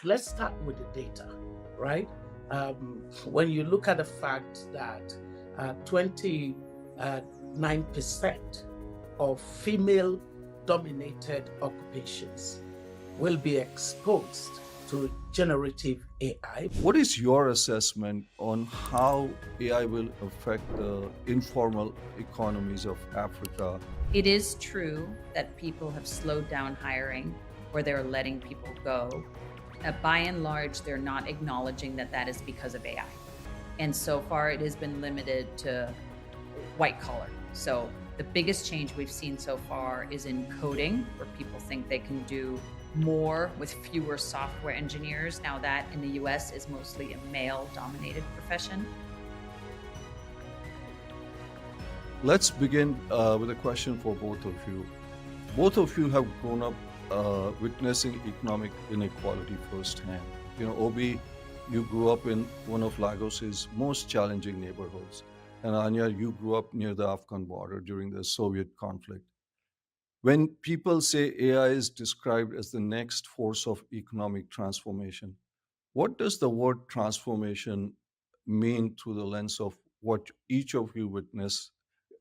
let's start with the data, right? When you look at the fact that 29% of female dominated occupations will be exposed to generative AI. What is your assessment on how AI will affect the informal economies of Africa? It is true that people have slowed down hiring or they're letting people go. By and large, they're not acknowledging that that is because of AI. And so far, it has been limited to white collar. So the biggest change we've seen so far is in coding, where people think they can do more with fewer software engineers. Now that in the US is mostly a male-dominated profession. Let's begin with a question for both of you. Both of you have grown up witnessing economic inequality firsthand. Obi, you grew up in one of Lagos's most challenging neighborhoods. And Anja, you grew up near the Afghan border during the Soviet conflict. When people say AI is described as the next force of economic transformation, what does the word transformation mean through the lens of what each of you witnessed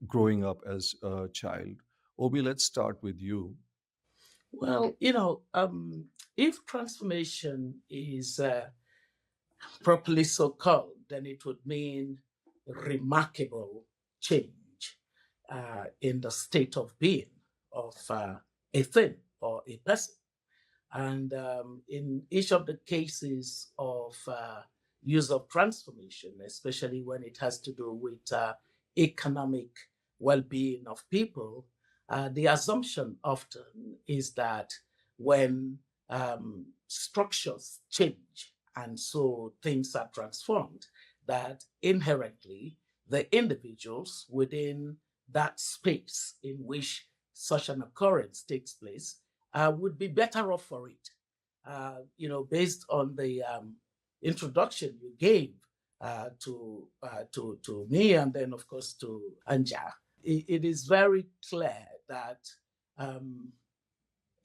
growing up as a child? Obi, let's start with you. Well, if transformation is properly so called, then it would mean remarkable change in the state of being of a thing or a person. And in each of the cases of use of transformation, especially when it has to do with economic well-being of people, the assumption often is that when structures change and so things are transformed, that inherently the individuals within that space in which such an occurrence takes place would be better off for it. Based on the introduction you gave to me and then, of course, to Anja, it is very clear that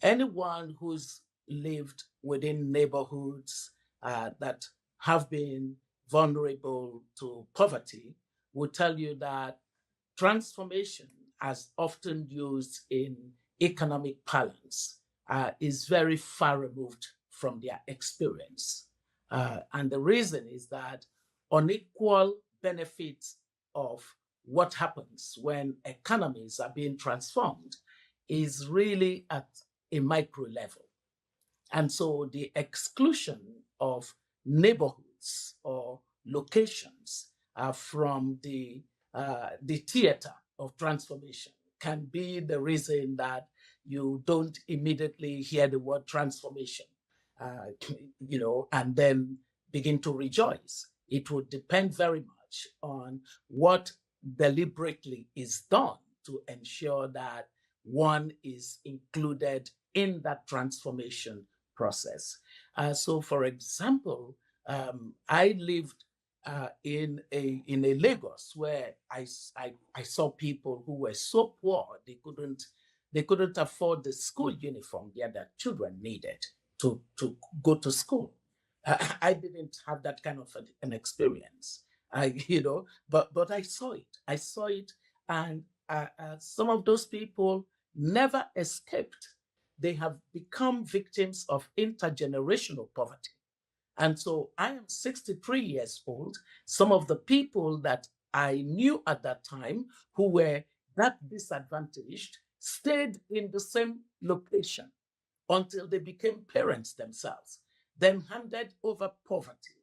anyone who's lived within neighborhoods that have been vulnerable to poverty will tell you that transformation, as often used in economic parlance, is very far removed from their experience. And the reason is that unequal benefits of what happens when economies are being transformed is really at a micro level. And so the exclusion of neighborhoods or locations from the theater of transformation can be the reason that you don't immediately hear the word transformation, and then begin to rejoice. It would depend very much on what deliberately is done to ensure that one is included in that transformation process. So, for example, I lived in a Lagos where I saw people who were so poor they couldn't afford the school uniform that their children needed to go to school. I didn't have that kind of an experience, but I saw it. I saw it, and some of those people never escaped. They have become victims of intergenerational poverty. And so I am 63 years old. Some of the people that I knew at that time who were that disadvantaged stayed in the same location until they became parents themselves, then handed over poverty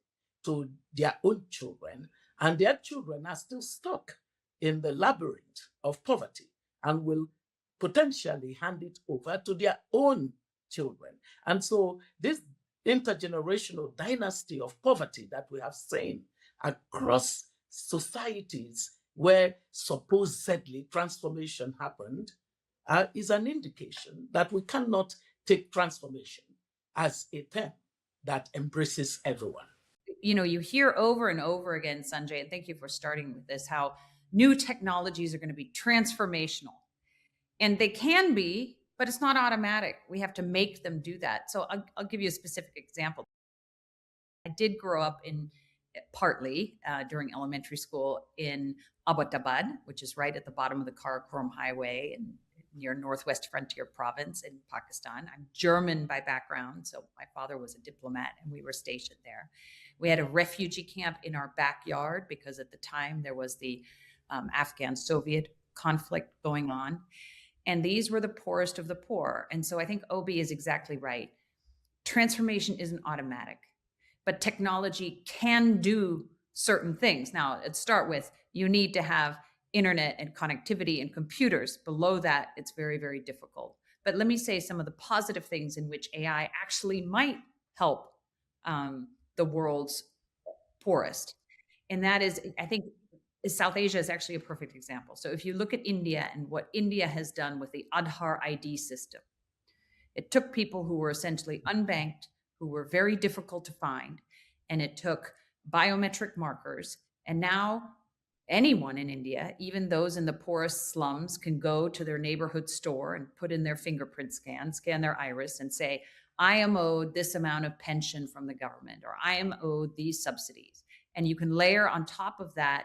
to their own children, and their children are still stuck in the labyrinth of poverty and will potentially hand it over to their own children. And so this intergenerational dynasty of poverty that we have seen across societies where supposedly transformation happened is an indication that we cannot take transformation as a term that embraces everyone. You hear over and over again, Sanjay, and thank you for starting with this, how new technologies are going to be transformational. And they can be, but it's not automatic. We have to make them do that. So I'll give you a specific example. did grow up in partly during elementary school in Abbottabad, which is right at the bottom of the Karakoram Highway and near Northwest Frontier Province in Pakistan. I'm German by background, so my father was a diplomat and we were stationed there. We had a refugee camp in our backyard because at the time there was the Afghan-Soviet conflict going on. And these were the poorest of the poor. And so I think Obi is exactly right. Transformation isn't automatic, but technology can do certain things. Now, let's start with you need to have internet and connectivity and computers. Below that, it's very, very difficult. But let me say some of the positive things in which AI actually might help the world's poorest. And that is, I think, South Asia is actually a perfect example. So if you look at India and what India has done with the Aadhaar ID system, it took people who were essentially unbanked, who were very difficult to find, and it took biometric markers. And now anyone in India, even those in the poorest slums, can go to their neighborhood store and put in their fingerprint scan their iris and say, I am owed this amount of pension from the government, or I am owed these subsidies. And you can layer on top of that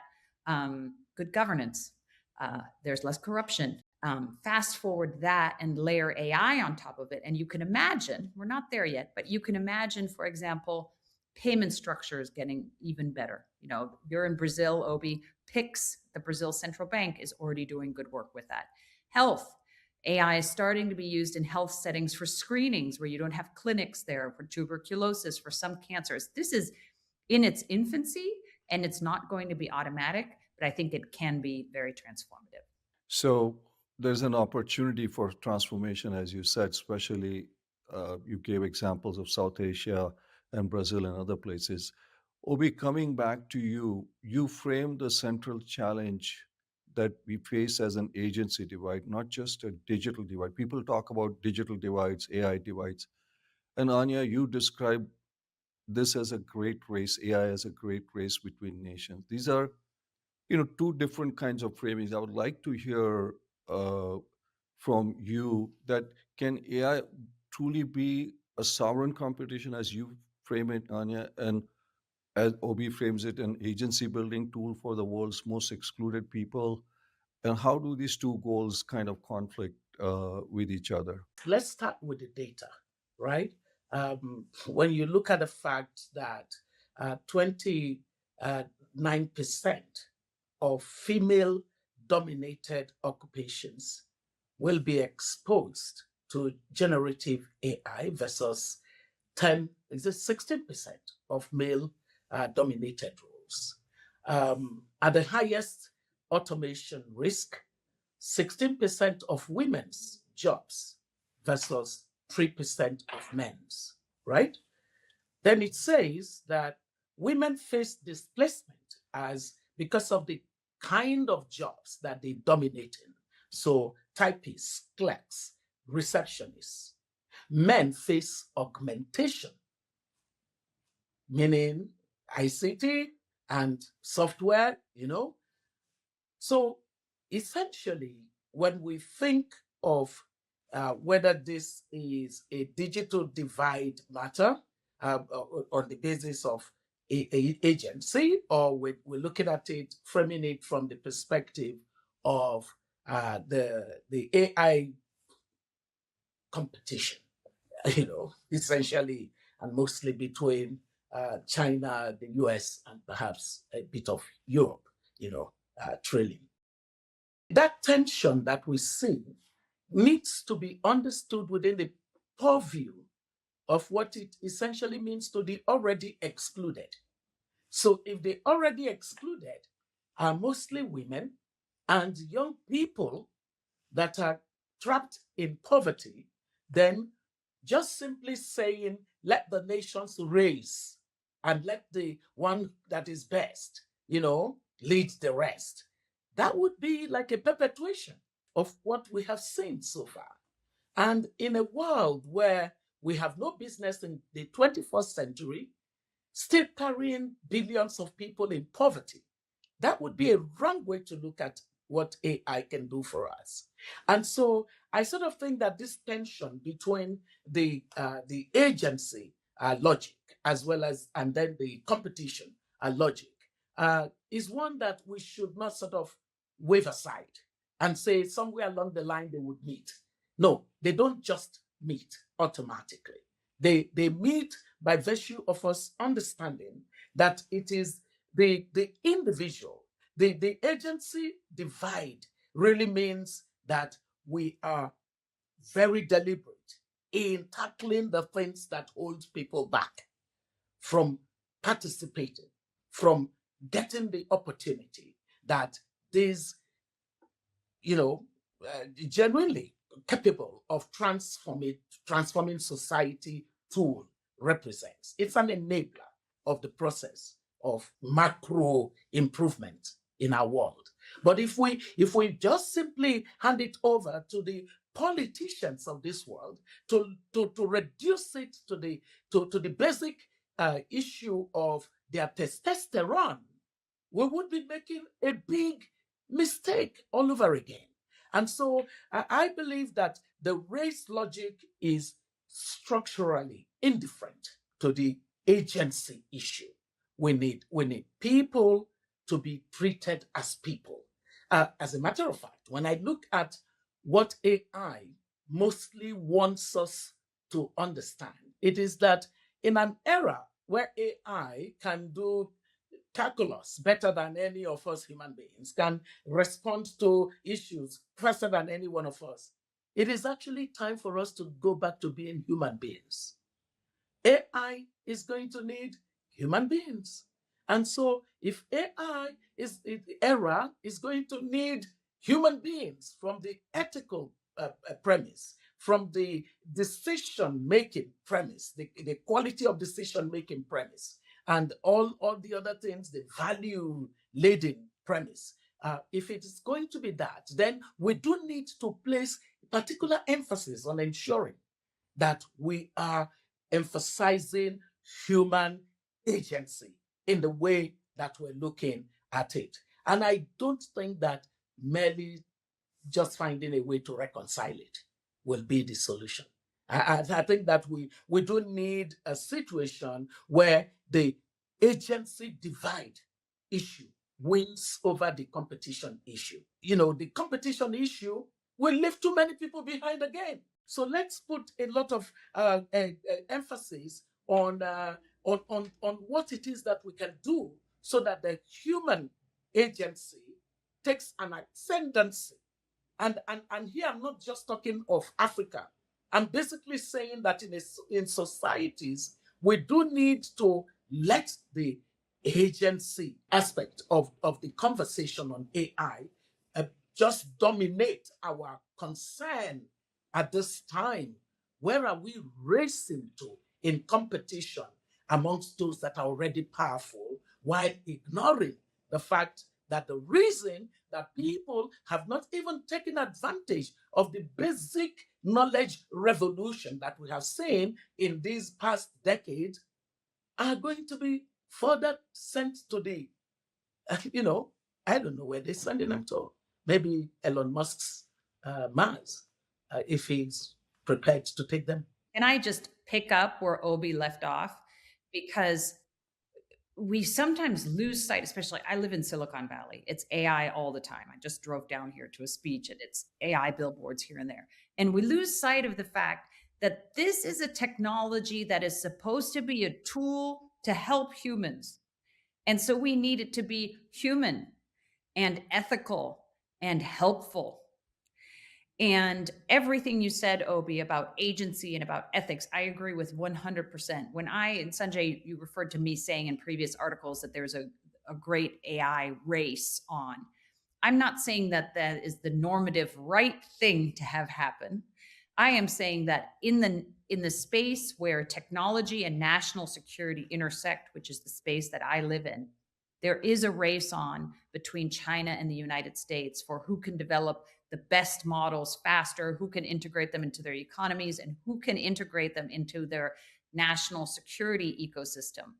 good governance. There's less corruption. Fast forward that and layer AI on top of it. And you can imagine, we're not there yet, but you can imagine, for example, payment structures getting even better. You know, you're in Brazil, Obi. PIX, the Brazil Central Bank, is already doing good work with that. Health. AI is starting to be used in health settings for screenings where you don't have clinics there, for tuberculosis, for some cancers. This is in its infancy and it's not going to be automatic, but I think it can be very transformative. So there's an opportunity for transformation, as you said, especially you gave examples of South Asia and Brazil and other places. Obi, coming back to you, you framed the central challenge that we face as an agency divide, not just a digital divide. People talk about digital divides, AI divides. And Anja, you describe this as a great race, AI as a great race between nations. These are, two different kinds of framings. I would like to hear from you that can AI truly be a sovereign competition as you frame it, Anja, and as Obi frames it, an agency building tool for the world's most excluded people? And how do these two goals kind of conflict with each other? Let's start with the data, right? When you look at the fact that 29% of female-dominated occupations will be exposed to generative AI versus 16% of male-dominated roles. At the highest automation risk, 16% of women's jobs versus 3% of men's, right? Then it says that women face displacement because of the kind of jobs that they dominate in. So typists, clerks, receptionists. Men face augmentation, meaning ICT and software, So essentially, when we think of whether this is a digital divide matter on the basis of agency, or we're looking at it, framing it from the perspective of the AI competition, essentially, and mostly between China, the US, and perhaps a bit of Europe, trailing. That tension that we see needs to be understood within the purview of what it essentially means to the already excluded. So if the already excluded are mostly women and young people that are trapped in poverty, then just simply saying, let the nations raise and let the one that is best, lead the rest, that would be like a perpetuation of what we have seen so far. And in a world where we have no business in the 21st century, still carrying billions of people in poverty, that would be a wrong way to look at what AI can do for us. And so I sort of think that this tension between the agency logic, as well as, and then the competition logic, is one that we should not sort of wave aside and say somewhere along the line they would meet. No, they don't just meet automatically. They meet by virtue of us understanding that it is the individual, the agency divide really means that we are very deliberate in tackling the things that hold people back from participating, from getting the opportunity that these, genuinely capable of transforming society tool represents. It's an enabler of the process of macro improvement in our world. But if we just simply hand it over to the politicians of this world to reduce it to the basic issue of their testosterone, we would be making a big mistake all over again. And so I believe that the race logic is structurally indifferent to the agency issue. We need people to be treated as people. As a matter of fact, when I look at what AI mostly wants us to understand, it is that in an era where AI can do calculus better than any of us human beings, can respond to issues faster than any one of us, it is actually time for us to go back to being human beings. AI is going to need human beings. And so if era is going to need human beings from the ethical premise, from the decision-making premise, the quality of decision-making premise, and all the other things, the value-laden premise, if it is going to be that, then we do need to place particular emphasis on ensuring that we are emphasizing human agency in the way that we're looking at it. And I don't think that merely just finding a way to reconcile it will be the solution. I think that we do need a situation where the agency divide issue wins over the competition issue. The competition issue will leave too many people behind again. So let's put a lot of emphasis on what it is that we can do so that the human agency takes an ascendancy. And here I'm not just talking of Africa. I'm basically saying that in societies, we do need to let the agency aspect of the conversation on AI just dominate our concern at this time. Where are we racing to in competition amongst those that are already powerful, while ignoring the fact that the reason that people have not even taken advantage of the basic knowledge revolution that we have seen in these past decades are going to be further sent to the, I don't know where they're sending them to. Maybe Elon Musk's Mars, if he's prepared to take them. Can I just pick up where Obi left off? Because we sometimes lose sight, especially I live in Silicon Valley. It's AI all the time. I just drove down here to a speech and it's AI billboards here and there. And we lose sight of the fact that this is a technology that is supposed to be a tool to help humans. And so we need it to be human and ethical and helpful. And everything you said, Obi, about agency and about ethics, I agree with 100%. When and Sanjay, you referred to me saying in previous articles that there's a great AI race on. I'm not saying that is the normative right thing to have happen. I am saying that in the space where technology and national security intersect, which is the space that I live in, there is a race on between China and the United States for who can develop the best models faster, who can integrate them into their economies, and who can integrate them into their national security ecosystem.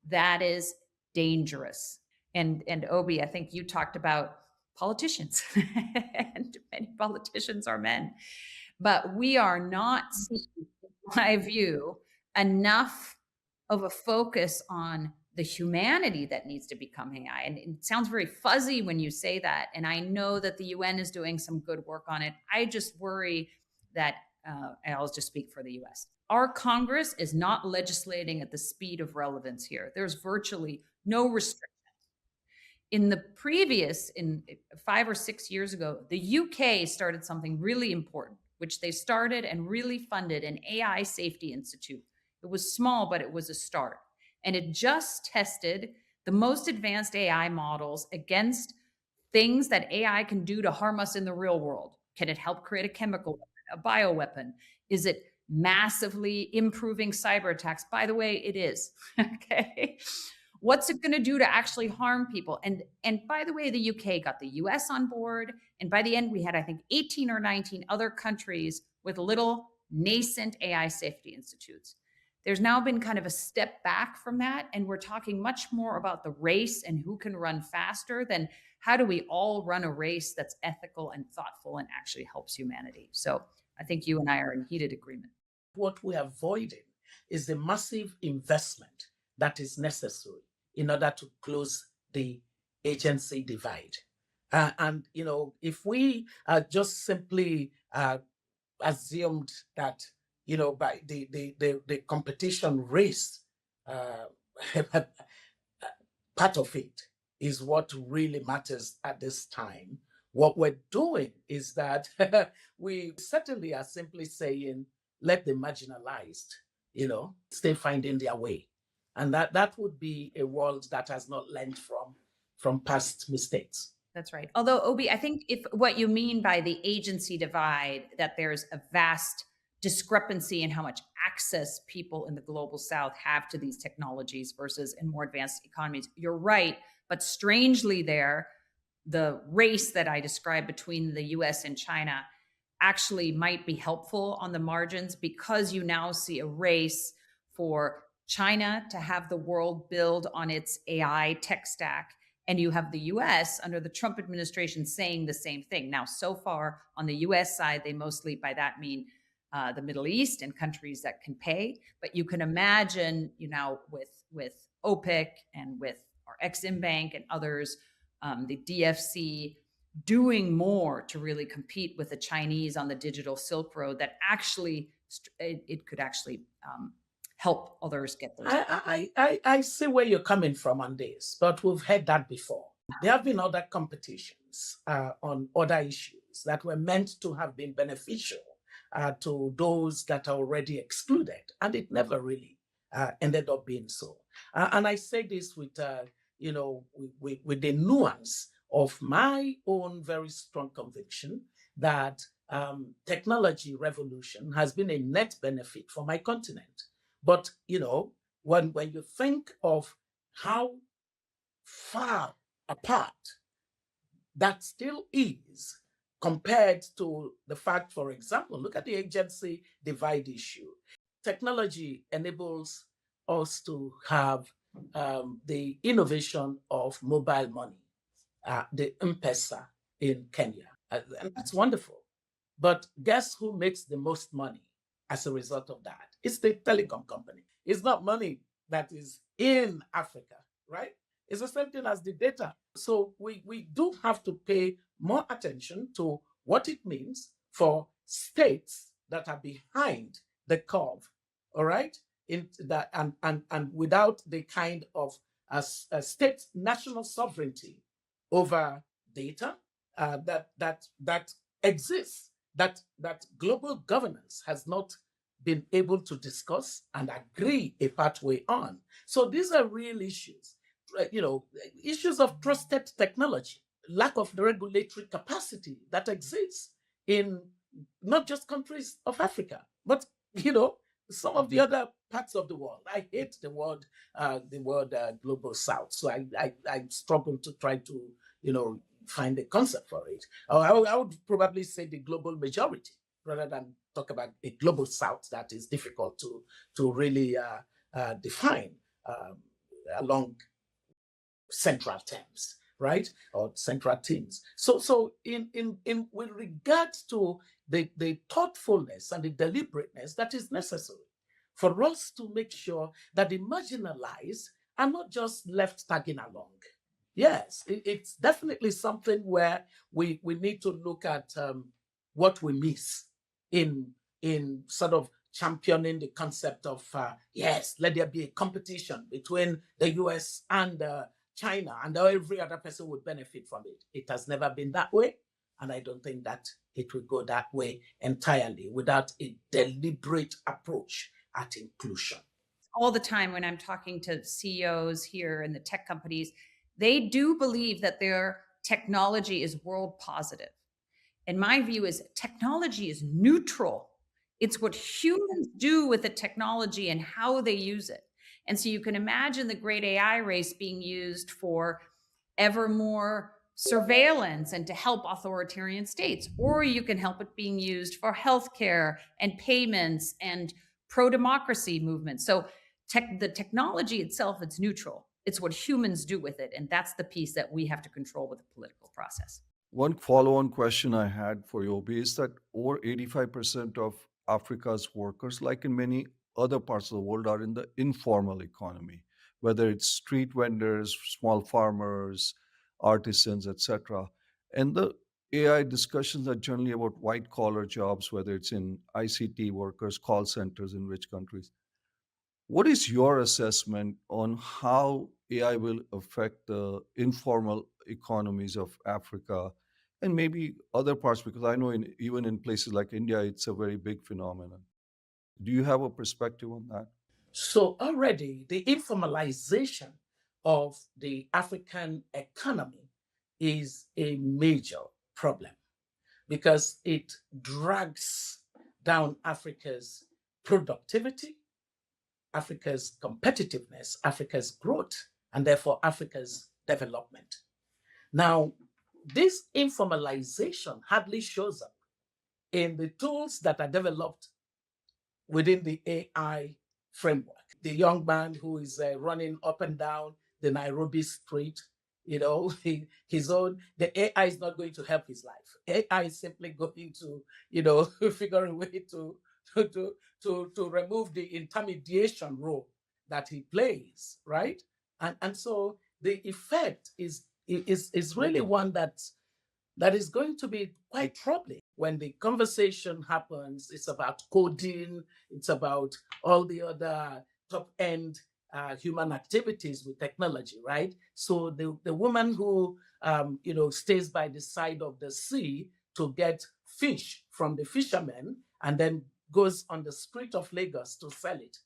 That is dangerous. And Obi, I think you talked about politicians, and many politicians are men. But we are not seeing, in my view, enough of a focus on the humanity that needs to become AI. And it sounds very fuzzy when you say that. And I know that the UN is doing some good work on it. I just worry that, and I'll just speak for the US. Our Congress is not legislating at the speed of relevance here. There's virtually no restriction. In 5 or 6 years ago, the UK started something really important, which they started and really funded an AI Safety Institute. It was small, but it was a start. And it just tested the most advanced AI models against things that AI can do to harm us in the real world. Can it help create a chemical weapon, a bioweapon? Is it massively improving cyber attacks? By the way, it is. Okay. What's it going to do to actually harm people? And by the way, the UK got the US on board. And by the end, we had, I think, 18 or 19 other countries with little nascent AI safety institutes. There's now been kind of a step back from that. And we're talking much more about the race and who can run faster than how do we all run a race that's ethical and thoughtful and actually helps humanity. So I think you and I are in heated agreement. What we're avoiding is the massive investment that is necessary in order to close the agency divide. And, if we just simply assumed that, by the competition race, part of it is what really matters at this time. What we're doing is that we certainly are simply saying, let the marginalized, stay finding their way. And that would be a world that has not learned from past mistakes. That's right. Although, Obi, I think if what you mean by the agency divide, that there's a vast discrepancy in how much access people in the global south have to these technologies versus in more advanced economies, you're right. But strangely the race that I described between the US and China actually might be helpful on the margins, because you now see a race for China to have the world build on its AI tech stack. And you have the US under the Trump administration saying the same thing. Now, so far on the US side, they mostly by that mean the Middle East and countries that can pay. But you can imagine, with OPIC and with our Exim Bank and others, the DFC doing more to really compete with the Chinese on the digital Silk Road, that actually it could actually help others get those. I see where you're coming from on this, but we've heard that before. There have been other competitions on other issues that were meant to have been beneficial to those that are already excluded, and it never really ended up being so. And I say this with the nuance of my own very strong conviction that technology revolution has been a net benefit for my continent. But, when you think of how far apart that still is compared to the fact, for example, look at the agency divide issue. Technology enables us to have the innovation of mobile money, the M-Pesa in Kenya. And that's wonderful. But guess who makes the most money as a result of that? It's the telecom company. It's not money that is in Africa, right? It's the same thing as the data. So we do have to pay more attention to what it means for states that are behind the curve, all right? In that and without the kind of state national sovereignty over data that exists, that global governance has not been able to discuss and agree a pathway on. So these are real issues, issues of trusted technology, lack of the regulatory capacity that exists in not just countries of Africa, but some of the other parts of the world. I hate the word global south, so I struggle to try to find a concept for it. I would probably say the global majority rather than talk about a global south that is difficult to really define along central terms, right? Or central themes. So in with regards to the thoughtfulness and the deliberateness that is necessary for us to make sure that the marginalized are not just left tagging along. Yes, it's definitely something where we need to look at what we miss in sort of championing the concept of yes, let there be a competition between the US and China, and every other person would benefit from it. It has never been that way, and I don't think that it will go that way entirely without a deliberate approach at inclusion. All the time when I'm talking to CEOs here in the tech companies, they do believe that their technology is world positive. And my view is technology is neutral. It's what humans do with the technology and how they use it. And so you can imagine the great AI race being used for ever more surveillance and to help authoritarian states, or you can help it being used for healthcare and payments and pro-democracy movements. So the technology itself, it's neutral. It's what humans do with it. And that's the piece that we have to control with the political process. One follow-on question I had for you, Obi, is that over 85% of Africa's workers, like in many other parts of the world, are in the informal economy, whether it's street vendors, small farmers, artisans, etc. And the AI discussions are generally about white-collar jobs, whether it's in ICT workers, call centers in which countries. What is your assessment on how AI will affect the informal economies of Africa and maybe other parts? Because I know even in places like India, it's a very big phenomenon. Do you have a perspective on that? So already the informalization of the African economy is a major problem because it drags down Africa's productivity, Africa's competitiveness, Africa's growth, and therefore Africa's development. Now, this informalization hardly shows up in the tools that are developed within the AI framework. The young man who is running up and down the Nairobi street, the AI is not going to help his life. AI is simply going to, figure a way to remove the intermediation role that he plays, right? And so the effect is really one that is going to be quite troubling. When the conversation happens, it's about coding, it's about all the other top-end human activities with technology, right? So the woman who stays by the side of the sea to get fish from the fishermen and then goes on the street of Lagos to sell it.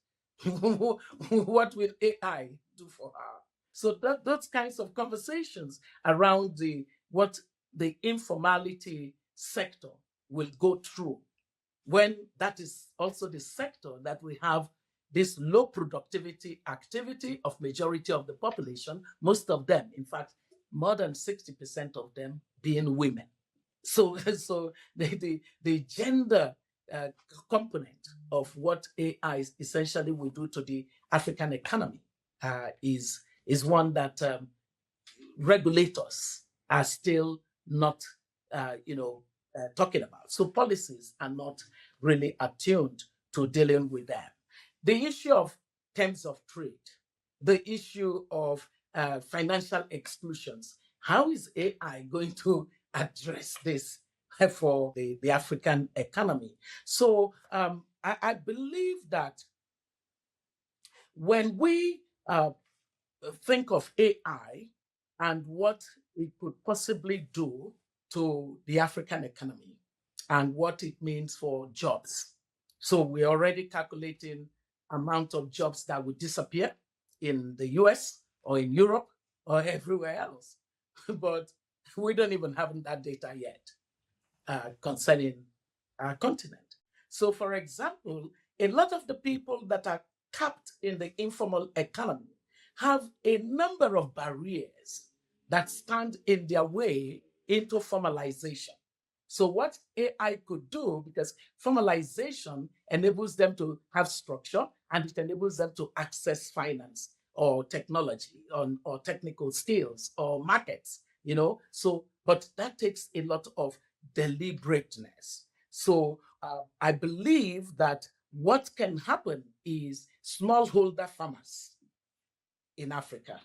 What will AI do for her? So those kinds of conversations around what the informality sector will go through, when that is also the sector that we have this low productivity activity of majority of the population, most of them, in fact, more than 60% of them being women. So the gender component of what AI essentially will do to the African economy is one that regulators are still not talking about. So policies are not really attuned to dealing with them. The issue of terms of trade, the issue of financial exclusions, how is AI going to address this for the African economy? So I believe that when we think of AI and what it could possibly do to the African economy and what it means for jobs. So we're already calculating amount of jobs that would disappear in the US or in Europe or everywhere else. But we don't even have that data yet concerning our continent. So for example, a lot of the people that are capped in the informal economy have a number of barriers that stand in their way into formalization. So what AI could do, because formalization enables them to have structure and it enables them to access finance or technology or technical skills or markets, so, but that takes a lot of deliberateness. So I believe that what can happen is smallholder farmers in Africa.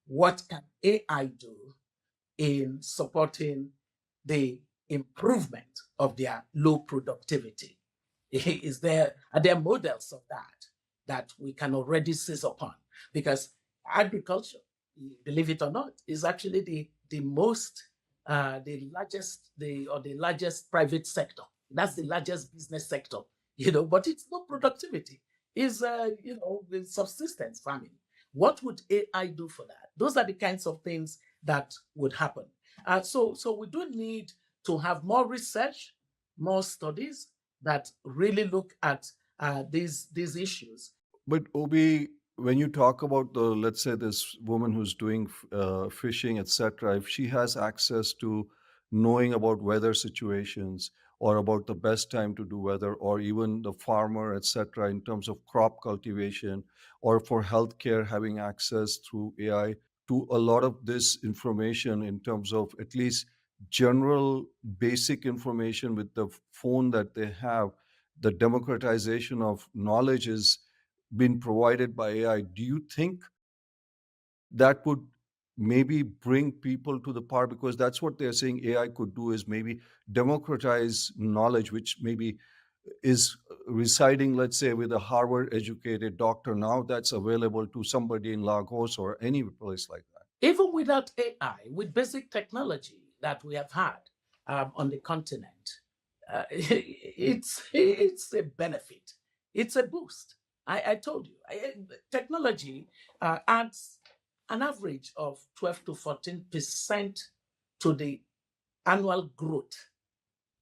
What can AI do in supporting the improvement of their low productivity? Are there models of that we can already seize upon? Because agriculture, believe it or not, is actually the largest private sector. That's the largest business sector, but it's no productivity. It's with subsistence farming. What would AI do for that? Those are the kinds of things that would happen. So we do need to have more research, more studies that really look at these issues. But Obi, when you talk about let's say this woman who's doing fishing, etc., if she has access to knowing about weather situations or about the best time to do weather, or even the farmer, etc., in terms of crop cultivation, or for healthcare having access through AI to a lot of this information in terms of at least general basic information with the phone that they have, the democratization of knowledge is been provided by AI. Do you think that would maybe bring people to the par? Because that's what they're saying AI could do, is maybe democratize knowledge, which maybe is residing, let's say, with a Harvard educated doctor. Now that's available to somebody in Lagos or any place like that. Even without AI, with basic technology that we have had on the continent, it's a benefit. It's a boost. I told you, technology adds an average of 12 to 14% to the annual growth,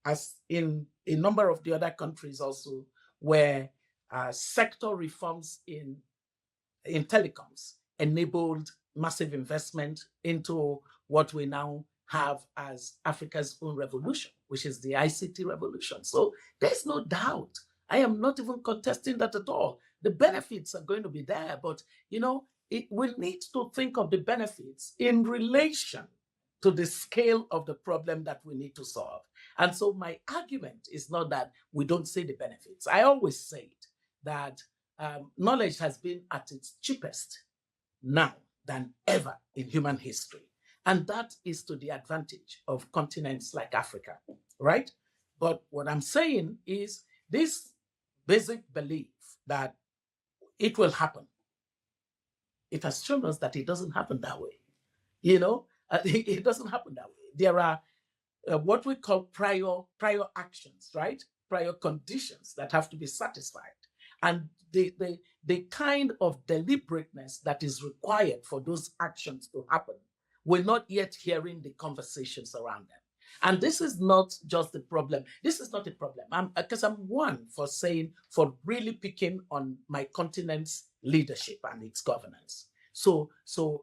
as in a number of the other countries also, where sector reforms in telecoms enabled massive investment into what we now have as Africa's own revolution, which is the ICT revolution. So there's no doubt. I am not even contesting that at all. The benefits are going to be there, but we need to think of the benefits in relation to the scale of the problem that we need to solve. And so my argument is not that we don't see the benefits. I always say it, that knowledge has been at its cheapest now than ever in human history. And that is to the advantage of continents like Africa, right? But what I'm saying is this basic belief that it will happen. It has shown us that it doesn't happen that way. It doesn't happen that way. There are what we call prior actions, right? Prior conditions that have to be satisfied. And the kind of deliberateness that is required for those actions to happen, we're not yet hearing the conversations around them. And this is not just the problem. This is not a problem. Because I'm one for really picking on my continent's leadership and its governance. So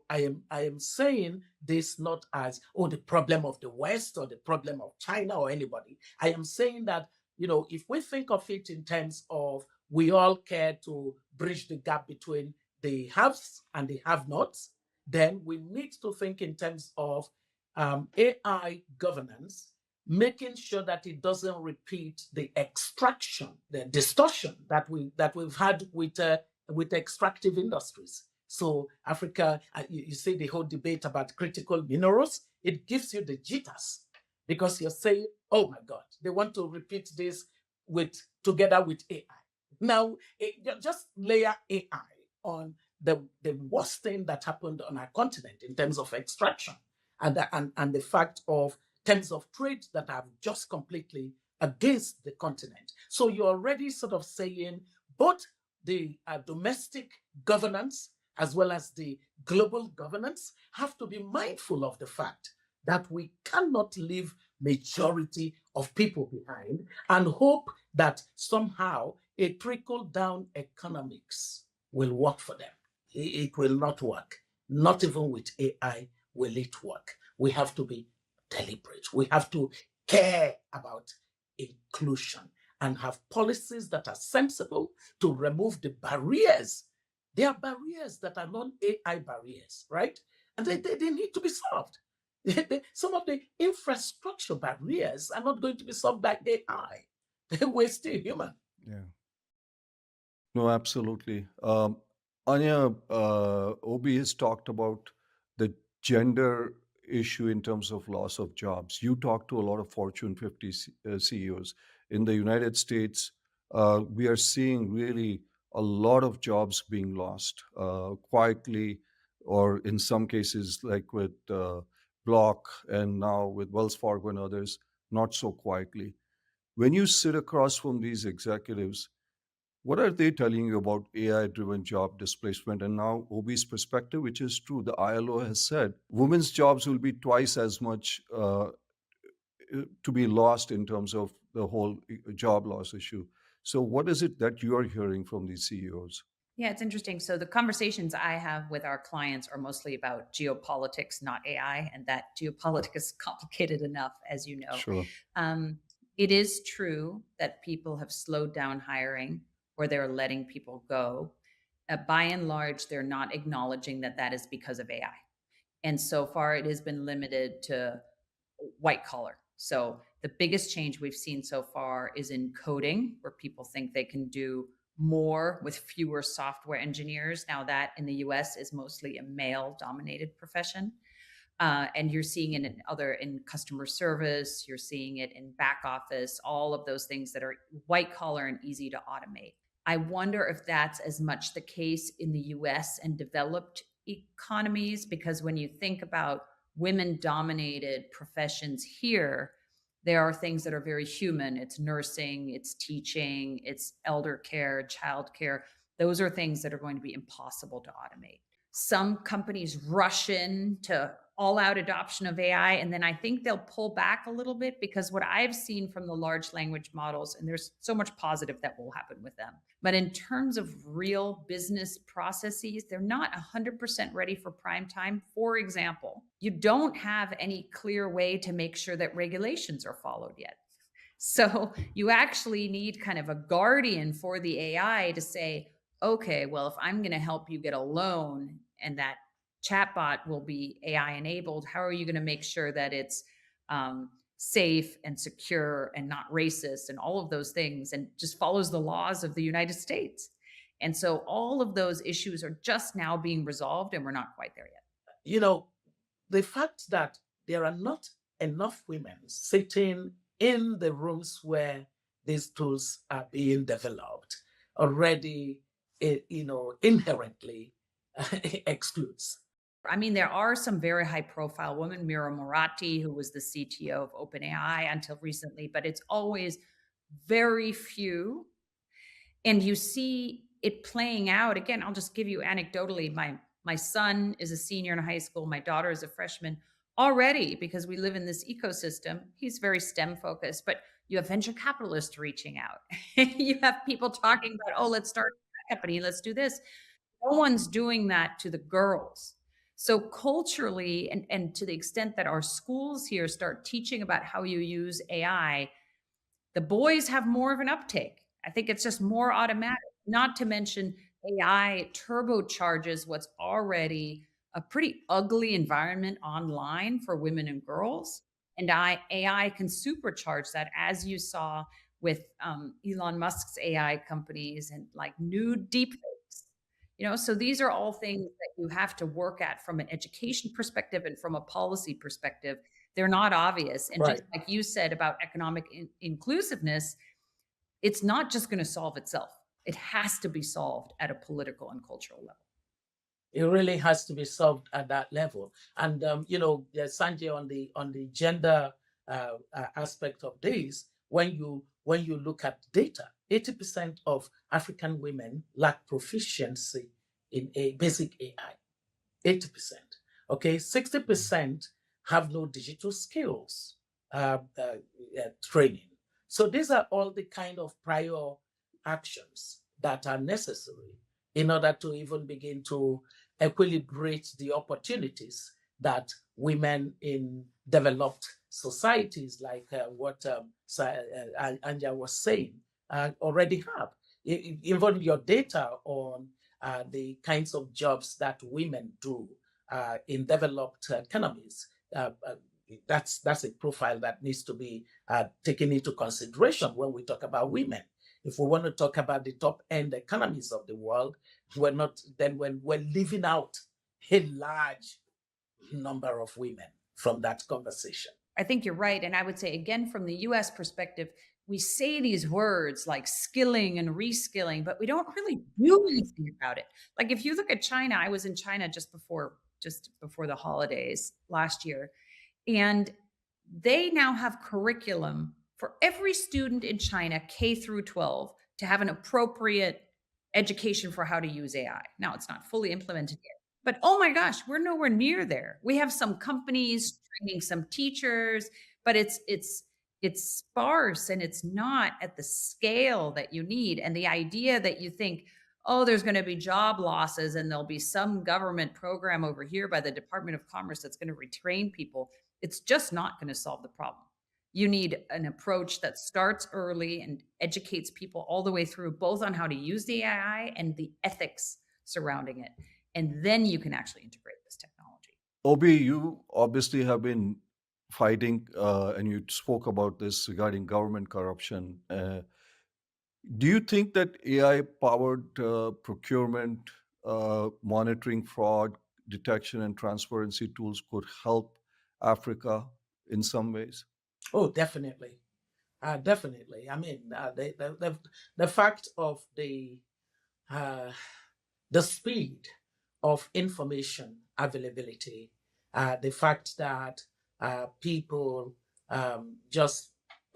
I am saying this not as, the problem of the West or the problem of China or anybody. I am saying that, if we think of it in terms of we all care to bridge the gap between the haves and the have-nots, then we need to think in terms of AI governance, making sure that it doesn't repeat the extraction, the distortion that we've had with extractive industries. So Africa, you see the whole debate about critical minerals, it gives you the jitters because you're saying, oh my God, they want to repeat this together with AI. Now, just layer AI on the worst thing that happened on our continent in terms of extraction and the fact of terms of trade that are just completely against the continent. So you're already sort of saying both the domestic governance as well as the global governance have to be mindful of the fact that we cannot leave majority of people behind and hope that somehow a trickle-down economics will work for them. It will not work. Not even with AI will it work. We have to be deliberate. We have to care about inclusion and have policies that are sensible to remove the barriers. There are barriers that are non-AI barriers, right? And they need to be solved. Some of the infrastructure barriers are not going to be solved by AI. We're still human. Yeah. No, absolutely. Anya, Obi has talked about the gender issue in terms of loss of jobs. You talk to a lot of Fortune 50 CEOs. In the United States, we are seeing really a lot of jobs being lost quietly, or in some cases, like with Block and now with Wells Fargo and others, not so quietly. When you sit across from these executives, what are they telling you about AI driven job displacement? And now, Obi's perspective, which is true, the ILO has said women's jobs will be twice as much to be lost in terms of the whole job loss issue. So, what is it that you are hearing from these CEOs? Yeah, it's interesting. So the conversations I have with our clients are mostly about geopolitics, not AI, and that geopolitics is complicated enough, as you know. Sure. Um, it is true that people have slowed down hiring or they're letting people go. By and large, they're not acknowledging that that is because of AI. And so far, it has been limited to white collar. So the biggest change we've seen so far is in coding, where people think they can do more with fewer software engineers. Now, that in the US is mostly a male dominated profession. And you're seeing it in customer service, you're seeing it in back office, all of those things that are white collar and easy to automate. I wonder if that's as much the case in the US and developed economies, because when you think about women dominated professions here, there are things that are very human. It's nursing, it's teaching, it's elder care, child care. Those are things that are going to be impossible to automate. Some companies rush in to all out adoption of AI, and then I think they'll pull back a little bit, because what I've seen from the large language models, and there's so much positive that will happen with them, but in terms of real business processes, they're not 100% ready for prime time. For example, you don't have any clear way to make sure that regulations are followed yet. So you actually need kind of a guardian for the AI to say, okay, well, if I'm going to help you get a loan and that chatbot will be AI enabled, how are you going to make sure that it's safe and secure and not racist and all of those things, and just follows the laws of the United States? And so all of those issues are just now being resolved, and we're not quite there yet. You know, the fact that there are not enough women sitting in the rooms where these tools are being developed already, inherently excludes. I mean, there are some very high profile women, Mira Murati, who was the CTO of OpenAI until recently, but it's always very few. And you see it playing out. Again, I'll just give you anecdotally, my son is a senior in high school, my daughter is a freshman. Already, because we live in this ecosystem, he's very STEM focused, but you have venture capitalists reaching out. You have people talking about, oh, let's start a company, let's do this. No one's doing that to the girls. So culturally, and to the extent that our schools here start teaching about how you use AI, the boys have more of an uptake. I think it's just more automatic, not to mention AI turbocharges what's already a pretty ugly environment online for women and girls. And AI can supercharge that, as you saw with Elon Musk's AI companies and like nude deepfakes. So these are all things that you have to work at from an education perspective and from a policy perspective. They're not obvious. And Right. just like you said about economic inclusiveness, it's not just going to solve itself. It has to be solved at a political and cultural level. It really has to be solved at that level. And Sanjay, on the gender aspect of this, when you look at data, 80% of African women lack proficiency in a basic AI. 80%. Okay, 60% have no digital skills training. So these are all the kind of prior actions that are necessary in order to even begin to equilibrate the opportunities that women in developed societies, like what Anja was saying, already have. Even your data on the kinds of jobs that women do in developed economies, that's a profile that needs to be taken into consideration when we talk about women if we want to talk about the top end economies of the world, we're not, then when we're leaving out a large number of women from that conversation. I think you're right. And I would say, again, from the US perspective, we say these words like skilling and reskilling, but we don't really do anything about it. Like if you look at China, I was in China just before the holidays last year, and they now have curriculum for every student in China, K through 12, to have an appropriate education for how to use AI. Now, it's not fully implemented yet, but oh my gosh, we're nowhere near there. We have some companies training some teachers, but it's sparse and it's not at the scale that you need. And the idea that you think, oh, there's going to be job losses and there'll be some government program over here by the Department of Commerce that's going to retrain people, it's just not going to solve the problem. You need an approach that starts early and educates people all the way through, both on how to use the AI and the ethics surrounding it. And then you can actually integrate this technology. Obi, you obviously have been fighting, and you spoke about this regarding government corruption. Do you think that AI-powered procurement, monitoring fraud, detection, and transparency tools could help Africa in some ways? Oh, definitely. Definitely. I mean, the fact of the speed of information availability, the fact that people just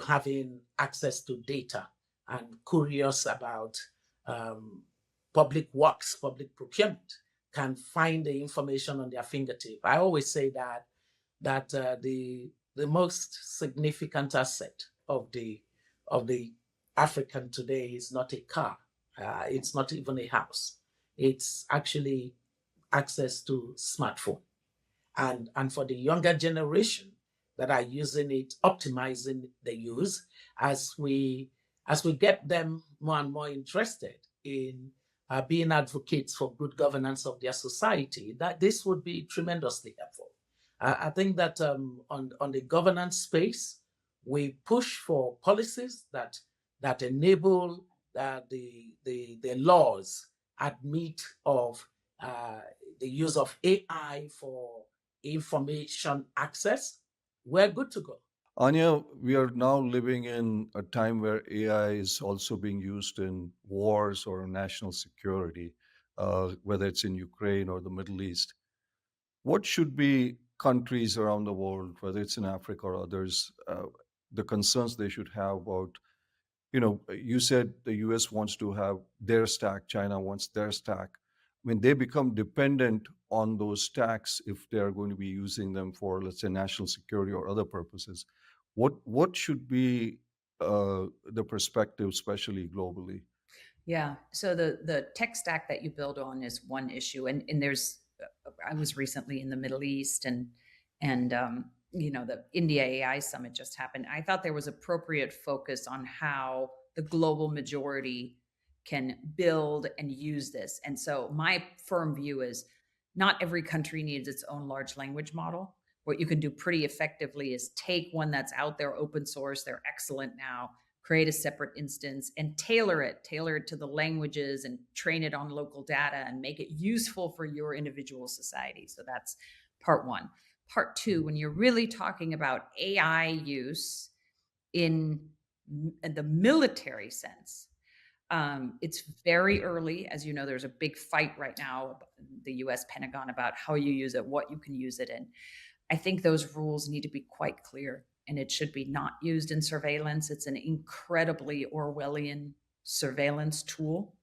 having access to data and curious about public works, public procurement, can find the information on their fingertip. I always say that the most significant asset of the African today is not a car. It's not even a house. It's actually access to smartphone. And for the younger generation that are using it, optimizing the use, as we get them more and more interested in being advocates for good governance of their society, that this would be tremendously helpful. I think that on the governance space, we push for policies that enable the laws admit of the use of AI for information access. We're good to go. Anja, we are now living in a time where AI is also being used in wars or national security, whether it's in Ukraine or the Middle East. What should be countries around the world, whether it's in Africa or others, the concerns they should have about, you said the US wants to have their stack, China wants their stack. I mean, they become dependent on those stacks if they're going to be using them for, let's say, national security or other purposes. What should be the perspective, especially globally? Yeah. So the tech stack that you build on is one issue, and there's I was recently in the Middle East, and the India AI Summit just happened. I thought there was appropriate focus on how the global majority can build and use this. And so my firm view is not every country needs its own large language model. What you can do pretty effectively is take one that's out there, open source, they're excellent now, create a separate instance and tailor it to the languages and train it on local data and make it useful for your individual society. So that's part one. Part two, when you're really talking about AI use in the military sense, it's very early. As you know, there's a big fight right now, the US Pentagon, about how you use it, what you can use it in. I think those rules need to be quite clear, and it should be not used in surveillance. It's an incredibly Orwellian surveillance tool.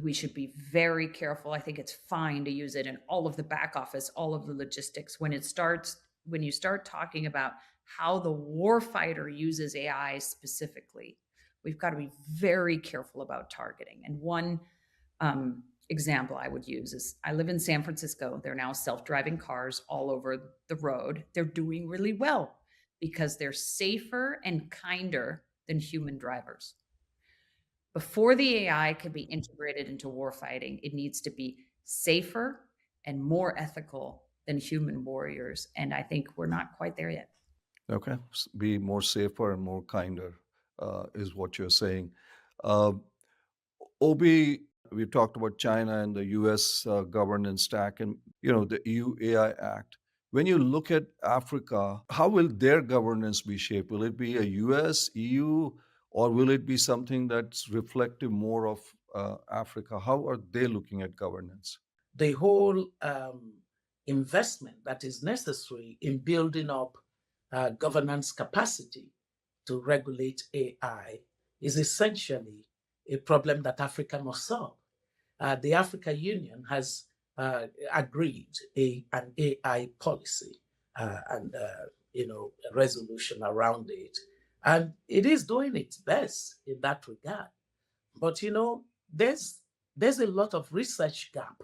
We should be very careful. I think it's fine to use it in all of the back office, all of the logistics. When you start talking about how the warfighter uses AI specifically, we've got to be very careful about targeting. And one example I would use is, I live in San Francisco. There are now self-driving cars all over the road. They're doing really well because they're safer and kinder than human drivers. Before the AI can be integrated into warfighting, it needs to be safer and more ethical than human warriors. And I think we're not quite there yet. Okay, be more safer and more kinder is what you're saying. Uh, Obi, we talked about China and the U.S. Governance stack, and the EU AI Act. When you look at Africa, how will their governance be shaped? Will it be a U.S., EU, or will it be something that's reflective more of Africa? How are they looking at governance? The whole investment that is necessary in building up governance capacity to regulate AI is essentially a problem that Africa must solve. The African Union has agreed an AI policy and a resolution around it, and it is doing its best in that regard. But there's a lot of research gap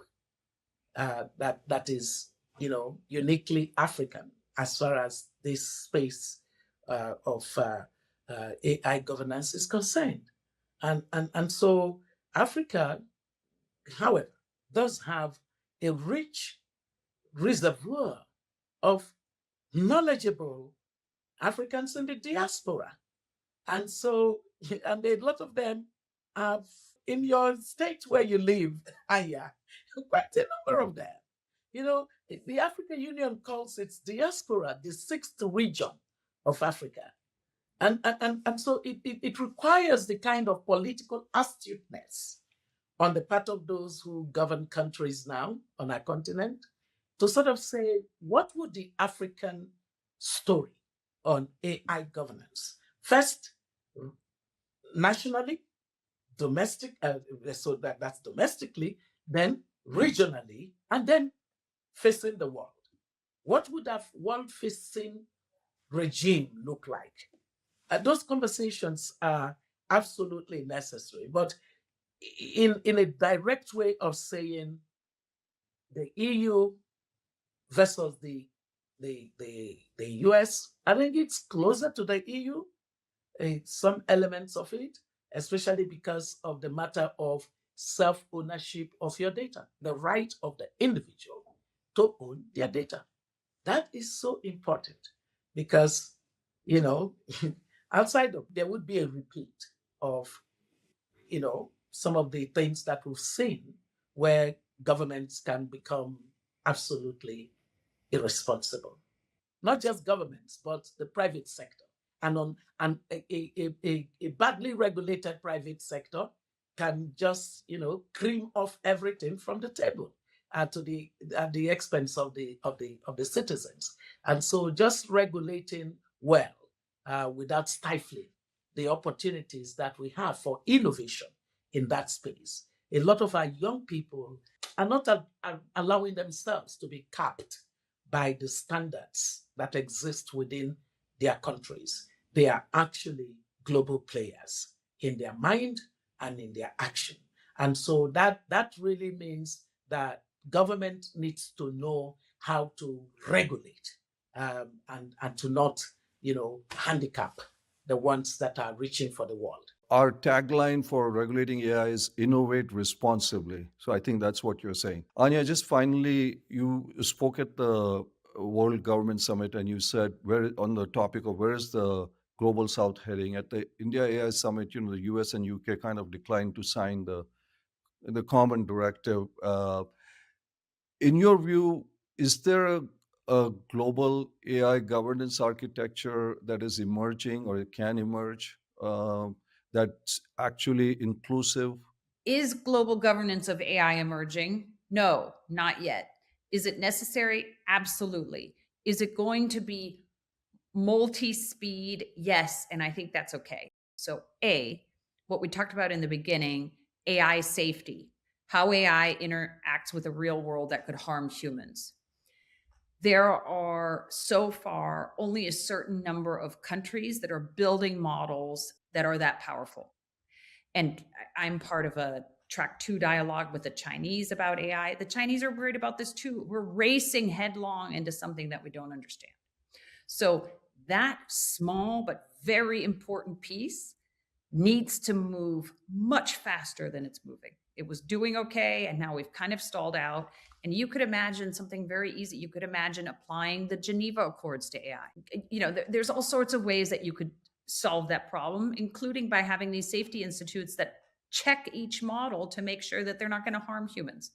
that is uniquely African as far as this space of AI governance is concerned, and so Africa, however, does have a rich reservoir of knowledgeable Africans in the diaspora, and so and a lot of them have in your state where you live, Aya, quite a number of them. The African Union calls its diaspora the sixth region of Africa. And so it requires the kind of political astuteness on the part of those who govern countries now on our continent to sort of say, what would the African story on AI governance? First, nationally, domestic, so that's domestically, then regionally, and then facing the world. What would that world-facing regime look like? Those conversations are absolutely necessary, but in a direct way of saying the EU versus the US, I think it's closer to the EU, some elements of it, especially because of the matter of self-ownership of your data, the right of the individual to own their data. That is so important because, outside of, there would be a repeat of, some of the things that we've seen where governments can become absolutely irresponsible. Not just governments, but the private sector. And a badly regulated private sector can just cream off everything from the table at the expense of the citizens. And so just regulating well without stifling the opportunities that we have for innovation in that space. A lot of our young people are not allowing themselves to be capped by the standards that exist within their countries. They are actually global players in their mind and in their action. And so that really means that government needs to know how to regulate and to not, handicap the ones that are reaching for the world. Our tagline for regulating AI is innovate responsibly. So I think that's what you're saying. Anja, just finally, you spoke at the World Government Summit and you said, where on the topic of where is the global south heading? At the India AI Summit, the US and UK kind of declined to sign the common directive. In your view, is there a global AI governance architecture that is emerging or it can emerge that's actually inclusive? Is global governance of AI emerging? No, not yet. Is it necessary? Absolutely. Is it going to be multi-speed? Yes, and I think that's okay. So what we talked about in the beginning, AI safety, how AI interacts with the real world that could harm humans. There are so far only a certain number of countries that are building models that are that powerful. And I'm part of a track 2 dialogue with the Chinese about AI. The Chinese are worried about this too. We're racing headlong into something that we don't understand. So that small but very important piece needs to move much faster than it's moving. It was doing okay, and now we've kind of stalled out. And you could imagine something very easy. You could imagine applying the Geneva Accords to AI. There's all sorts of ways that you could solve that problem, including by having these safety institutes that check each model to make sure that they're not going to harm humans.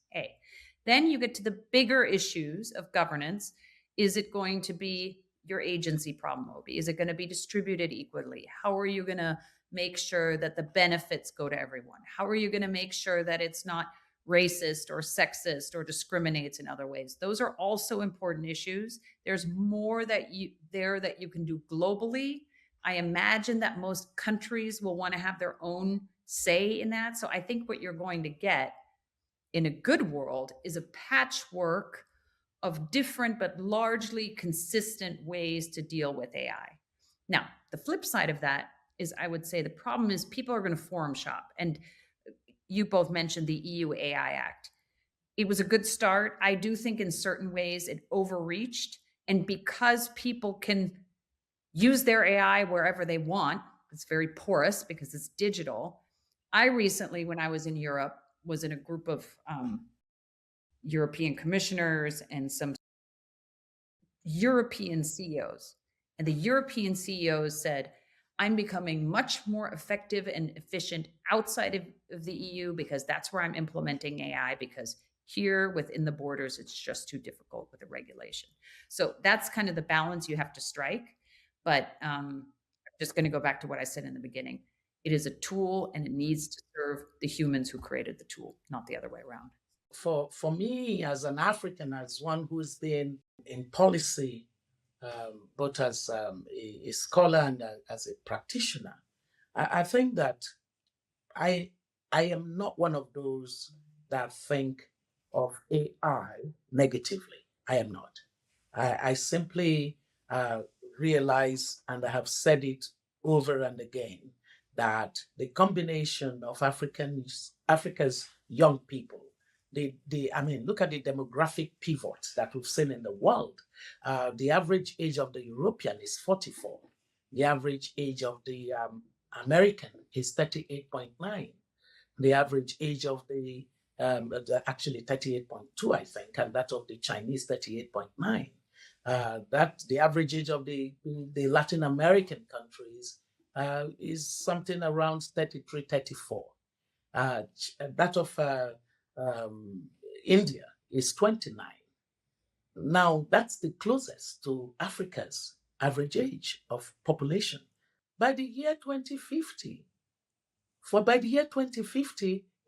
Then you get to the bigger issues of governance. Is it going to be your agency problem, Obi? Is it going to be distributed equally? How are you going to make sure that the benefits go to everyone? How are you going to make sure that it's not racist or sexist or discriminates in other ways? Those are also important issues. There's more that you can do globally. I imagine that most countries will want to have their own say in that. So I think what you're going to get in a good world is a patchwork of different but largely consistent ways to deal with AI. Now, the flip side of that is, I would say, the problem is people are going to forum shop. And you both mentioned the EU AI Act. It was a good start. I do think in certain ways it overreached. And because people can use their AI wherever they want, it's very porous because it's digital. I recently, when I was in Europe, was in a group of European commissioners and some European CEOs. And the European CEOs said, I'm becoming much more effective and efficient outside of the EU because that's where I'm implementing AI, because here within the borders, it's just too difficult with the regulation. So that's kind of the balance you have to strike. But I'm just going to go back to what I said in the beginning. It is a tool and it needs to serve the humans who created the tool, not the other way around. For me, as an African, as one who's been in policy, both as a scholar and as a practitioner, I think that I am not one of those that think of AI negatively. I am not. I simply realize, and I have said it over and again, that the combination of Africa's young people, look at the demographic pivot that we've seen in the world. The average age of the European is 44. The average age of the American is 38.9. The average age of the actually 38.2, I think, and that of the Chinese 38.9. That the average age of the Latin American countries is something around 33, 34. That of India is 29. Now, that's the closest to Africa's average age of population. By the year 2050,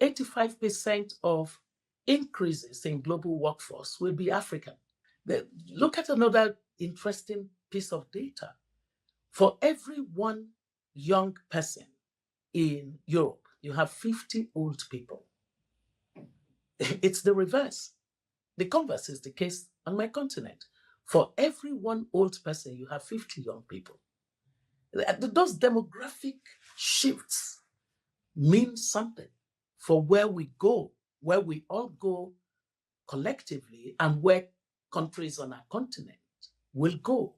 85% of increases in global workforce will be African. Look at another interesting piece of data. For every one young person in Europe, you have 50 old people. It's the reverse. The converse is the case on my continent. For every one old person, you have 50 young people. Those demographic shifts mean something for where we go, where we all go collectively, and where countries on our continent will go.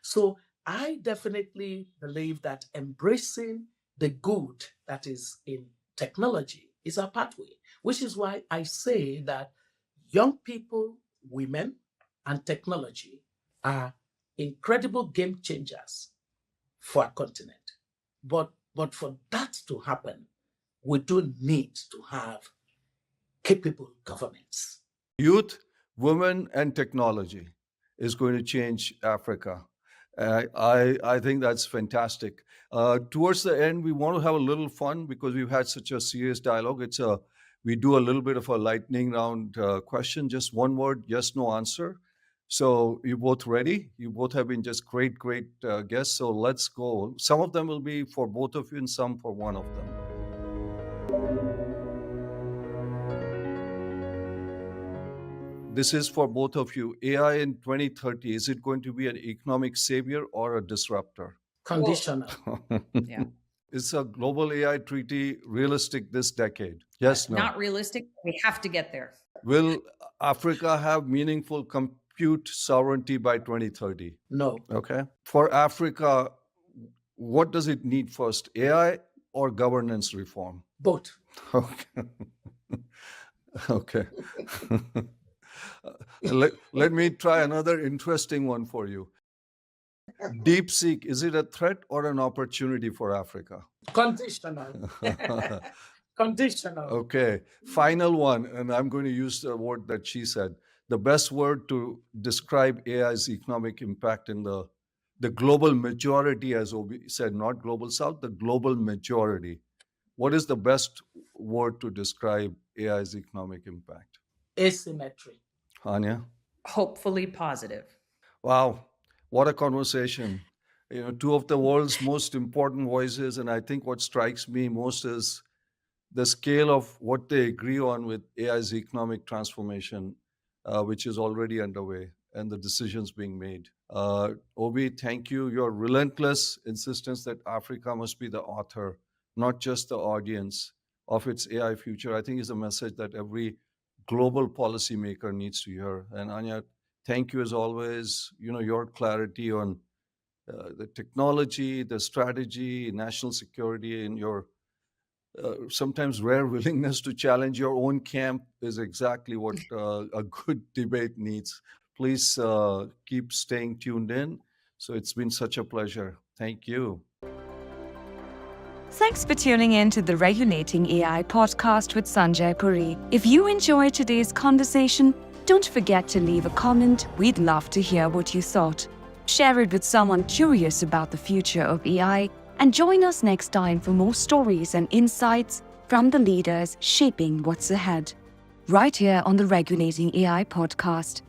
So I definitely believe that embracing the good that is in technology is a pathway, which is why I say that young people, women, and technology are incredible game changers for our continent. But for that to happen, we do need to have capable governments. Youth, women, and technology is going to change Africa. I think that's fantastic. Towards the end, we want to have a little fun because we've had such a serious dialogue. We do a little bit of a lightning round question, just one word, yes, no answer. So you both ready? You both have been just great guests. So let's go. Some of them will be for both of you and some for one of them. This is for both of you. AI in 2030, is it going to be an economic savior or a disruptor? Conditional. Yeah. Is a global AI treaty realistic this decade? Yes, no. Not realistic. We have to get there. Will Africa have meaningful compute sovereignty by 2030? No. Okay. For Africa, what does it need first, AI or governance reform? Both. Okay. Okay. Let me try another interesting one for you. DeepSeek, is it a threat or an opportunity for Africa? Conditional. Conditional. Okay. Final one, and I'm going to use the word that she said. The best word to describe AI's economic impact in the global majority, as Obi said, not global south, the global majority. What is the best word to describe AI's economic impact? Asymmetry. Anja? Hopefully positive. Wow, what a conversation. Two of the world's most important voices, and I think what strikes me most is the scale of what they agree on with AI's economic transformation, which is already underway, and the decisions being made. Obi, thank you. Your relentless insistence that Africa must be the author, not just the audience of its AI future, I think is a message that every global policymaker needs to hear. And Anja, thank you as always. Your clarity on the technology, the strategy, national security, and your sometimes rare willingness to challenge your own camp is exactly what a good debate needs. Please keep staying tuned in. So it's been such a pleasure. Thank you. Thanks for tuning in to the Regulating AI podcast with Sanjay Puri. If you enjoyed today's conversation, don't forget to leave a comment. We'd love to hear what you thought. Share it with someone curious about the future of AI, and join us next time for more stories and insights from the leaders shaping what's ahead, right here on the Regulating AI podcast.